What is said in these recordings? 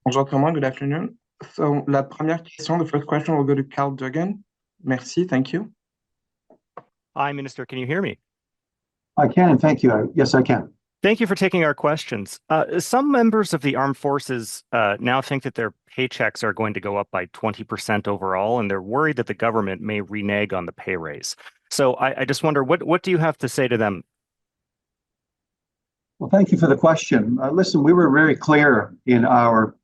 Bonjour tout le monde, good afternoon. So la première question, the first question will go to Carl Duggan. Merci, thank you. Hi, Minister, can you hear me? I can, thank you. Yes, I can. Thank you for taking our questions. Some members of the armed forces now think that their paychecks are going to go up by 20% overall, and they're worried that the government may renege on the pay raise. So I just wonder, what do you have to say to them? Well, thank you for the question. Listen, we were very clear in our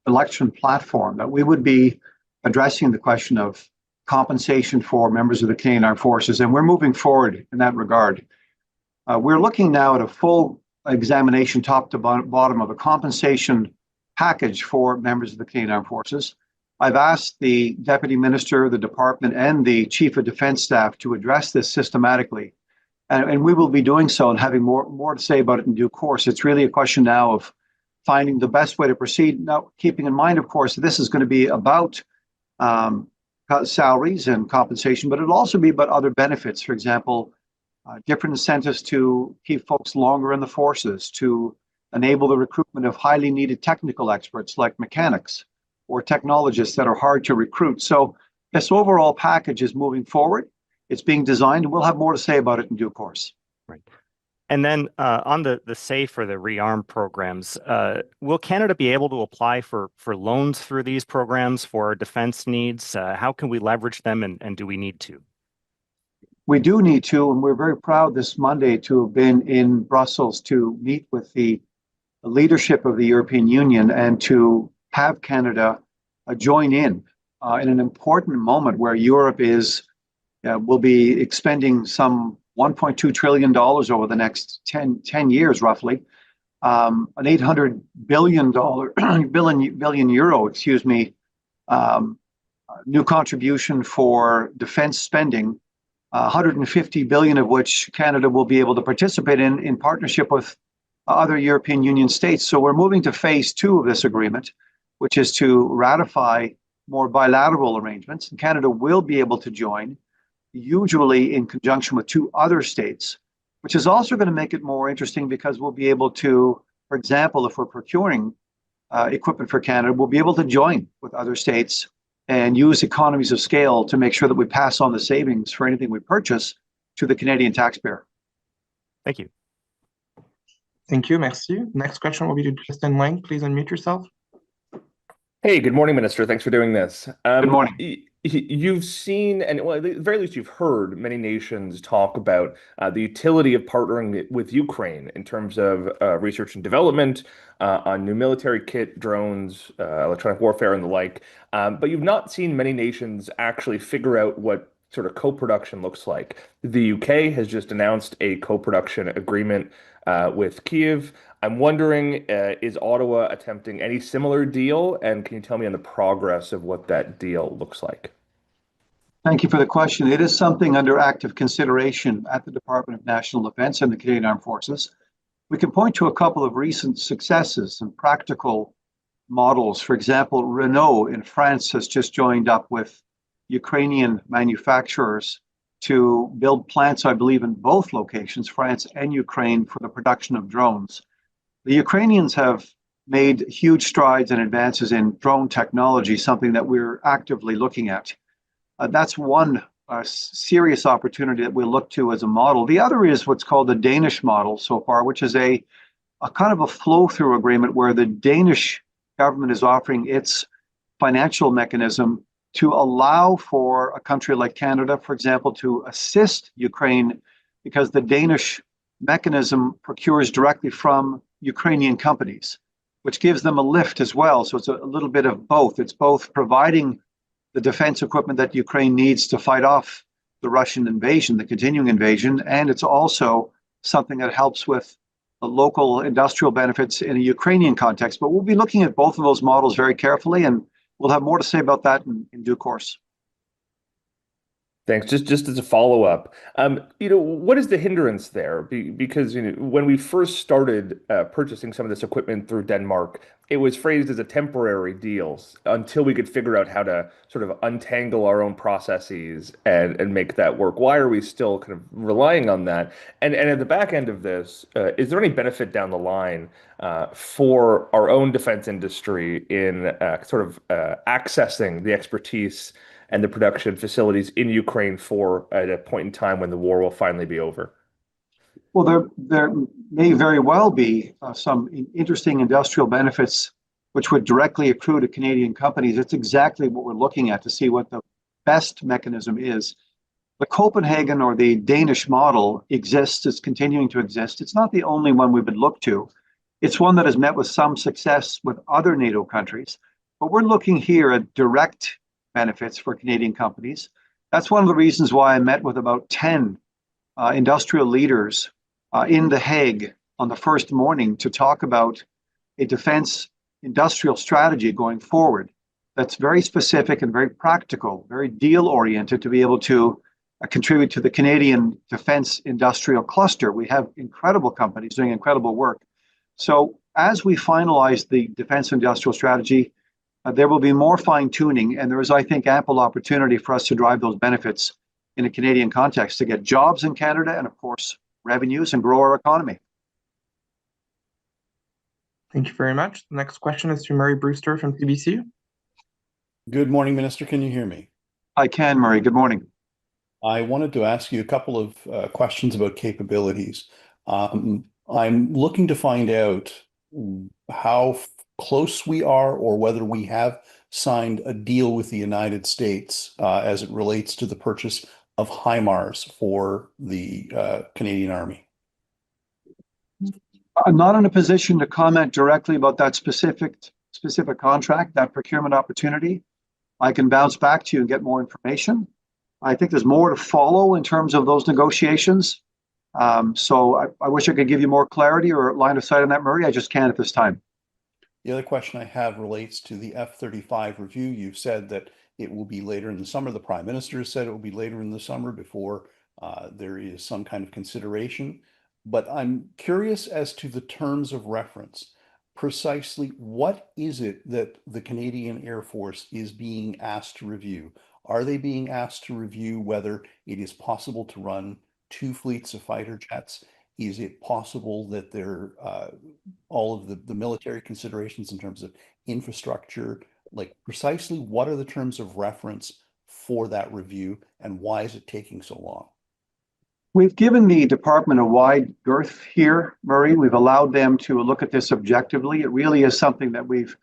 election platform that we would be addressing the question of compensation for members of the Canadian Armed Forces, and we're moving forward in that regard. We're looking now at a full examination, top to bottom, of a compensation package for members of the Canadian Armed Forces. I've asked the Deputy Minister, the Department, and the Chief of Defence Staff to address this systematically. And we will be doing so and having more to say about it in due course. It's really a question now of finding the best way to proceed. Now, keeping in mind, of course, that this is going to be about salaries and compensation, but it'll also be about other benefits. For example, different incentives to keep folks longer in the forces, to enable the recruitment of highly needed technical experts like mechanics or technologists that are hard to recruit. So this overall package is moving forward. It's being designed, and we'll have more to say about it in due course. Right. And then on the SAFE or the rearm programs, will Canada be able to apply for loans through these programs for defense needs? How can we leverage them, and do we need to? We do need to, and we're very proud this Monday to have been in Brussels to meet with the leadership of the European Union and to have Canada join in an important moment where Europe will be expending some $1.2 trillion over the next 10 years, roughly. An $800 billion new contribution for defense spending, 150 billion of which Canada will be able to participate in partnership with other European Union states. So we're moving to phase 2 of this agreement, which is to ratify more bilateral arrangements. And Canada will be able to join, usually in conjunction with 2 other states, which is also going to make it more interesting because we'll be able to, for example, if we're procuring equipment for Canada, we'll be able to join with other states and use economies of scale to make sure that we pass on the savings for anything we purchase to the Canadian taxpayer. Thank you. Thank you, merci. Next question will be to Justin Lang. Please unmute yourself. Hey, good morning, Minister. Thanks for doing this. Good morning. You've seen, and well, at the very least, you've heard many nations talk about the utility of partnering with Ukraine in terms of research and development on new military kit, drones, electronic warfare, and the like. But you've not seen many nations actually figure out what sort of co-production looks like. The UK has just announced a co-production agreement with Kyiv. I'm wondering, is Ottawa attempting any similar deal? And can you tell me on the progress of what that deal looks like? Thank you for the question. It is something under active consideration at the Department of National Defence and the Canadian Armed Forces. We can point to a couple of recent successes and practical models. For example, Renault in France has just joined up with Ukrainian manufacturers to build plants, I believe, in both locations, France and Ukraine, for the production of drones. The Ukrainians have made huge strides and advances in drone technology, something that we're actively looking at. That's one serious opportunity that we'll look to as a model. The other is what's called the Danish model so far, which is a kind of a flow-through agreement where the Danish government is offering its financial mechanism to allow for a country like Canada, for example, to assist Ukraine, because the Danish mechanism procures directly from Ukrainian companies, which gives them a lift as well. So it's a little bit of both. It's both providing the defense equipment that Ukraine needs to fight off the Russian invasion, the continuing invasion, and it's also something that helps with the local industrial benefits in a Ukrainian context. But we'll be looking at both of those models very carefully, and we'll have more to say about that in due course. Thanks. Just as a follow-up, what is the hindrance there? Because when we first started purchasing some of this equipment through Denmark, it was phrased as a temporary deal until we could figure out how to sort of untangle our own processes and make that work. Why are we still kind of relying on that? And at the back end of this, is there any benefit down the line for our own defense industry in sort of accessing the expertise and the production facilities in Ukraine at a point in time when the war will finally be over? Well, there may very well be some interesting industrial benefits which would directly accrue to Canadian companies. It's exactly what we're looking at to see what the best mechanism is. The Copenhagen or the Danish model exists, it's continuing to exist. It's not the only one we would look to. It's one that has met with some success with other NATO countries, but we're looking here at direct benefits for Canadian companies. That's one of the reasons why I met with about 10 industrial leaders in The Hague on the first morning to talk about a defense industrial strategy going forward that's very specific and very practical, very deal-oriented to be able to contribute to the Canadian defense industrial cluster. We have incredible companies doing incredible work. So as we finalize the defense industrial strategy, there will be more fine-tuning, and there is, I think, ample opportunity for us to drive those benefits in a Canadian context to get jobs in Canada and, of course, revenues and grow our economy. Thank you very much. The next question is to Murray Brewster from CBC. Good morning, Minister. Can you hear me? I can, Murray. Good morning. I wanted to ask you a couple of questions about capabilities. I'm looking to find out how close we are or whether we have signed a deal with the United States as it relates to the purchase of HIMARS for the Canadian Army. I'm not in a position to comment directly about that specific contract, that procurement opportunity. I can bounce back to you and get more information. I think there's more to follow in terms of those negotiations. So I wish I could give you more clarity or line of sight on that, Murray. I just can't at this time. The other question I have relates to the F-35 review. You've said that it will be later in the summer. The Prime Minister has said it will be later in the summer before there is some kind of consideration. But I'm curious as to the terms of reference. Precisely what is it that the Canadian Air Force is being asked to review? Are they being asked to review whether it is possible to run 2 fleets of fighter jets? Is it possible that there all of the military considerations in terms of infrastructure, like precisely what are the terms of reference for that review and why is it taking so long? We've given the department a wide girth here, Murray. We've allowed them to look at this objectively. It really is something that we've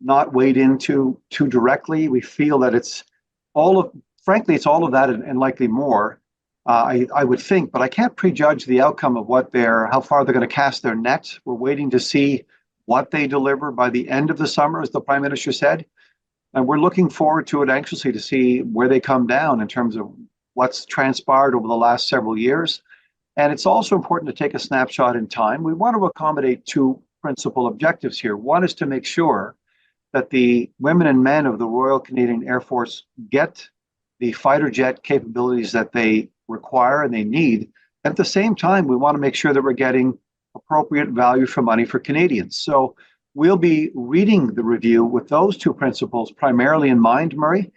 not weighed into too directly. We feel that it's frankly, it's all of that and likely more. I would think, but I can't prejudge the outcome of how far they're going to cast their net. We're waiting to see what they deliver by the end of the summer, as the Prime Minister said. And we're looking forward to it anxiously to see where they come down in terms of what's transpired over the last several years. And it's also important to take a snapshot in time. We want to accommodate 2 principal objectives here. One is to make sure that the women and men of the Royal Canadian Air Force get the fighter jet capabilities that they require and they need. At the same time, we want to make sure that we're getting appropriate value for money for Canadians. So we'll be reading the review with those 2 principles primarily in mind, Murray.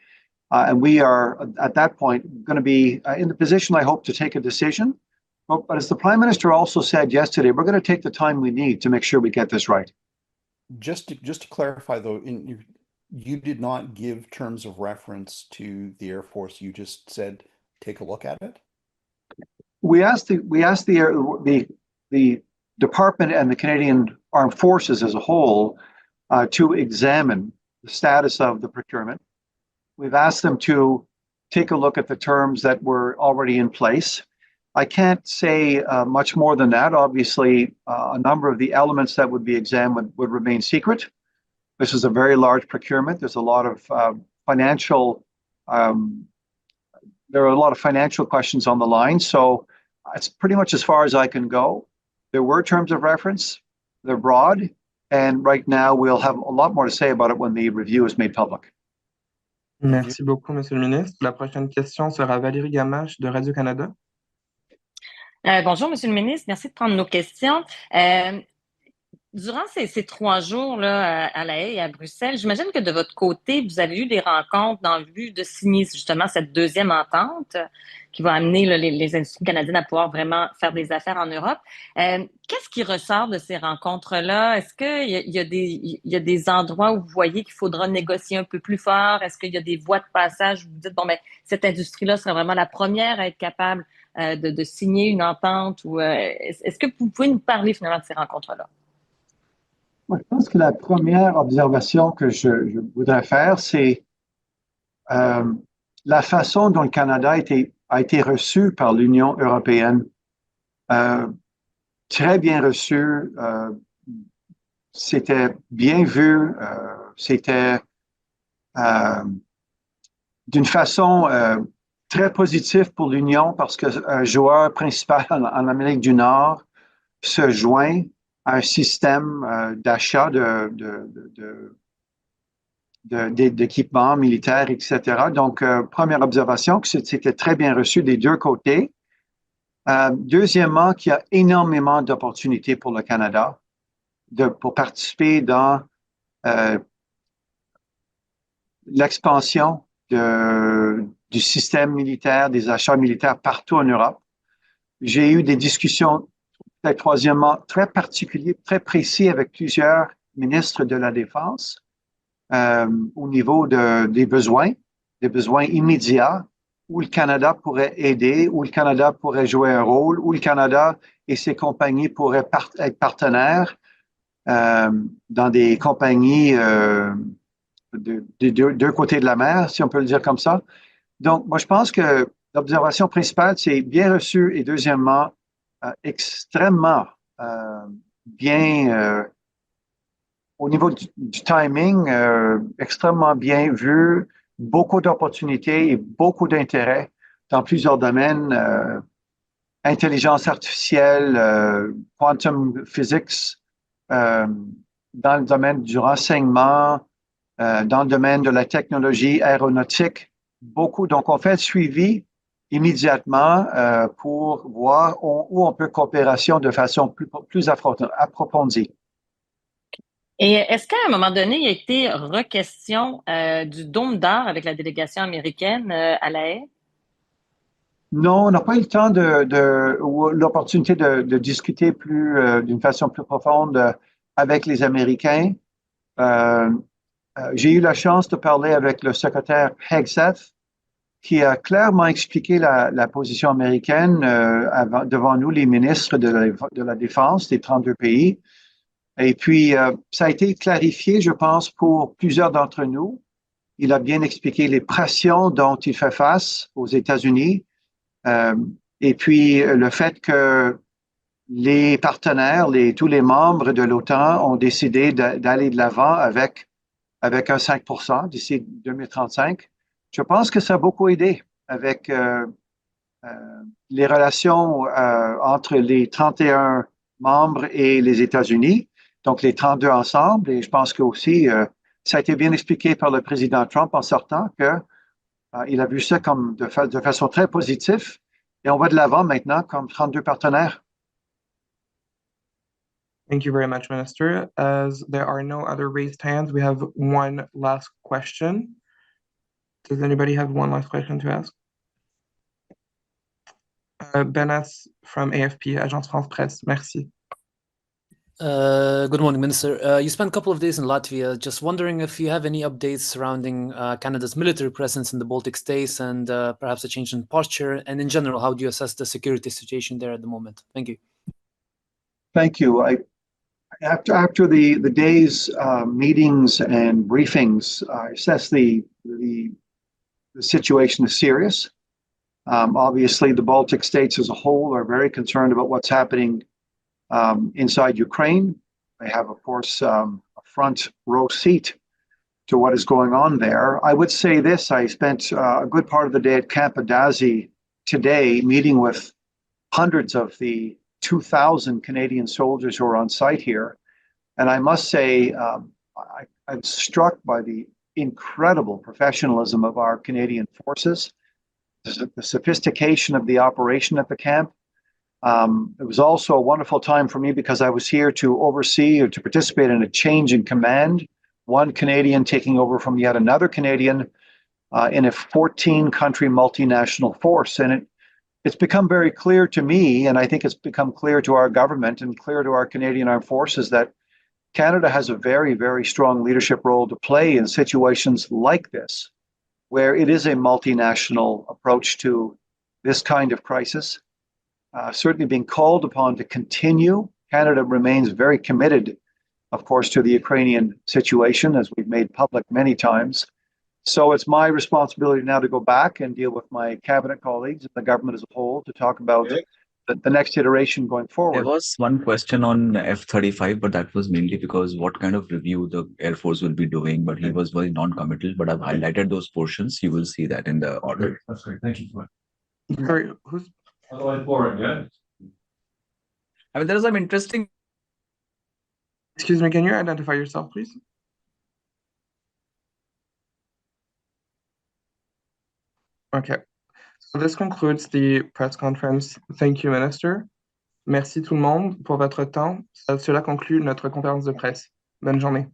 And we are, at that point, going to be in the position, I hope, to take a decision. But as the Prime Minister also said yesterday, we're going to take the time we need to make sure we get this right. Just to clarify, though, you did not give terms of reference to the Air Force. You just said, take a look at it. We asked the department and the Canadian Armed Forces as a whole to examine the status of the procurement. We've asked them to take a look at the terms that were already in place. I can't say much more than that. Obviously, a number of the elements that would be examined would remain secret. This is a very large procurement. There's a lot of financial questions on the line. So it's pretty much as far as I can go. There were terms of reference. They're broad. And right now we'll have a lot more to say about it when the review is made public. Merci beaucoup, Monsieur le ministre. La prochaine question sera Valérie Gamache de Radio-Canada. Bonjour, Monsieur le ministre. Merci de prendre nos questions. Durant ces 3 jours là, à La Haye et à Bruxelles, j'imagine que de votre côté, vous avez eu des rencontres dans le but de signer justement cette deuxième entente qui va amener là, les industries canadiennes à pouvoir vraiment faire des affaires en Europe. Qu'est-ce qui ressort de ces rencontres-là? Est-ce qu'il y a des endroits où vous voyez qu'il faudra négocier un peu plus fort? Est-ce qu'il y a des voies de passage où vous dites, bon, ben, cette industrie-là serait vraiment la première à être capable de signer une entente? Ou est-ce que vous pouvez nous parler finalement de ces rencontres-là? Moi, je pense que la première observation que je voudrais faire, c'est la façon dont le Canada a été reçu par l'Union européenne. Très bien reçu, c'était bien vu, c'était d'une façon très positive pour l'Union parce qu'un joueur principal en Amérique du Nord se joint à un système d'achat d'équipements militaires, etc. Donc, première observation, que c'était très bien reçu des deux côtés. Deuxièmement, qu'il y a énormément d'opportunités pour le Canada pour participer dans l'expansion du système militaire, des achats militaires partout en Europe. J'ai eu des discussions, peut-être troisièmement, très particulières, très précises avec plusieurs ministres de la Défense au niveau des besoins immédiats, où le Canada pourrait aider, où le Canada pourrait jouer un rôle, où le Canada et ses compagnies pourraient être partenaires dans des compagnies des deux côtés de la mer, si on peut le dire comme ça. Donc, moi, je pense que l'observation principale, c'est bien reçu et deuxièmement, extrêmement bien, au niveau du timing, extrêmement bien vu, beaucoup d'opportunités et beaucoup d'intérêt dans plusieurs domaines, intelligence artificielle, quantum physics, dans le domaine du renseignement, dans le domaine de la technologie aéronautique, beaucoup. Donc, on fait le suivi immédiatement pour voir où on peut coopérer de façon plus approfondie. Et est-ce qu'à un moment donné, il y a été re-question du dôme d'or avec la délégation américaine à La Haye? Non, on n'a pas eu le temps ou l'opportunité de discuter d'une façon plus profonde avec les Américains. J'ai eu la chance de parler avec le secrétaire Hegseth, qui a clairement expliqué la position américaine devant nous, les ministres de la Défense des 32 pays. Et puis, ça a été clarifié, je pense, pour plusieurs d'entre nous. Il a bien expliqué les pressions dont il fait face aux États-Unis. Et puis, le fait que les partenaires, tous les membres de l'OTAN ont décidé d'aller de l'avant avec un 5% d'ici 2035. Je pense que ça a beaucoup aidé avec les relations entre les 31 membres et les États-Unis, donc les 32 ensemble. Et je pense que aussi, ça a été bien expliqué par le président Trump en sortant qu'il a vu ça comme de façon très positive. Et on va de l'avant maintenant comme 32 partenaires. Thank you very much, Minister. As there are no other raised hands, we have one last question. Does anybody have one last question to ask? Benas from AFP, Agence France Presse. Merci. Good morning, Minister. You spent a couple of days in Latvia. Just wondering if you have any updates surrounding Canada's military presence in the Baltic states and perhaps a change in posture. And in general, how do you assess the security situation there at the moment? Thank you. Thank you. After the day's meetings and briefings, I assess the situation is serious. Obviously, the Baltic states as a whole are very concerned about what's happening inside Ukraine. They have, of course, a front row seat to what is going on there. I would say this, I spent a good part of the day at Camp Ādaži today meeting with hundreds of the 2,000 Canadian soldiers who are on site here. And I must say, I'm struck by the incredible professionalism of our Canadian forces, the sophistication of the operation at the camp. It was also a wonderful time for me because I was here to oversee or to participate in a change in command, one Canadian taking over from yet another Canadian in a 14-country multinational force. And it's become very clear to me, and I think it's become clear to our government and clear to our Canadian Armed Forces, that Canada has a very, very strong leadership role to play in situations like this, where it is a multinational approach to this kind of crisis. Certainly being called upon to continue. Canada remains very committed, of course, to the Ukrainian situation, as we've made public many times. So it's my responsibility now to go back and deal with my cabinet colleagues and the government as a whole to talk about the next iteration going forward. There was one question on F-35, but that was mainly because what kind of review the Air Force will be doing, but he was very non-committal, but I've highlighted those portions. You will see that in the order. That's great. Thank you. Sorry, who's? Otherwise boring, yeah? I mean, there is some interesting. Excuse me, can you identify yourself, please? Okay. So this concludes the press conference. Thank you, Minister. Merci tout le monde pour votre temps. Cela conclut notre conférence de presse. Bonne journée.